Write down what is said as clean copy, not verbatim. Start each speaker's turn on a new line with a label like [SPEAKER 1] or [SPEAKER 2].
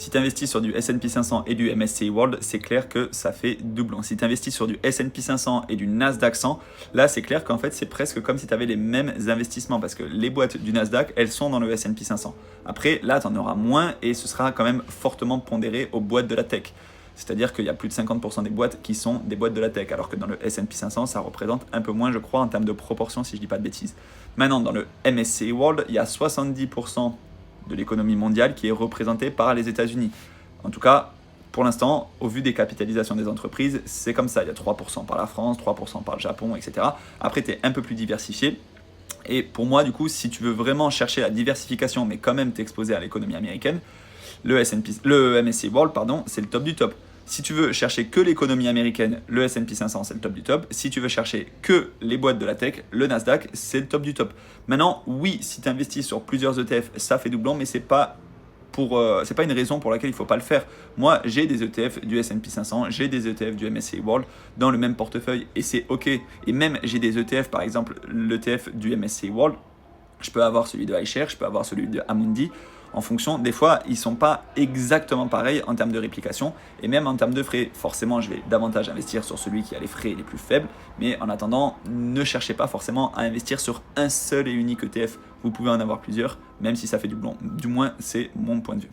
[SPEAKER 1] Si tu investis sur du S&P 500 et du MSCI World, c'est clair que ça fait doublon. Si tu investis sur du S&P 500 et du Nasdaq 100, là c'est clair qu'en fait c'est presque comme si tu avais les mêmes investissements parce que les boîtes du Nasdaq, elles sont dans le S&P 500. Après, là tu en auras moins et ce sera quand même fortement pondéré aux boîtes de la tech. C'est-à-dire qu'il y a plus de 50% des boîtes qui sont des boîtes de la tech, alors que dans le S&P 500, ça représente un peu moins, je crois, en termes de proportion, si je ne dis pas de bêtises. Maintenant, dans le MSCI World, il y a 70% de l'économie mondiale qui est représentée par les États-Unis. En tout cas, pour l'instant, au vu des capitalisations des entreprises, c'est comme ça. Il y a 3% par la France, 3% par le Japon, etc. Après, tu es un peu plus diversifié. Et pour moi, du coup, si tu veux vraiment chercher la diversification, mais quand même t'exposer à l'économie américaine, le MSCI World, c'est le top du top. Si tu veux chercher que l'économie américaine, le S&P 500, c'est le top du top. Si tu veux chercher que les boîtes de la tech, le Nasdaq, c'est le top du top. Maintenant, oui, si tu investis sur plusieurs ETF, ça fait doublon, mais c'est pas une raison pour laquelle il ne faut pas le faire. Moi, j'ai des ETF du S&P 500, j'ai des ETF du MSCI World dans le même portefeuille et c'est OK. Et même, j'ai des ETF, par exemple, l'ETF du MSCI World, je peux avoir celui de iShares, je peux avoir celui de Amundi. En fonction, des fois, ils ne sont pas exactement pareils en termes de réplication et même en termes de frais. Forcément, je vais davantage investir sur celui qui a les frais les plus faibles, mais en attendant, ne cherchez pas forcément à investir sur un seul et unique ETF. Vous pouvez en avoir plusieurs, même si ça fait doublon. Du moins, c'est mon point de vue.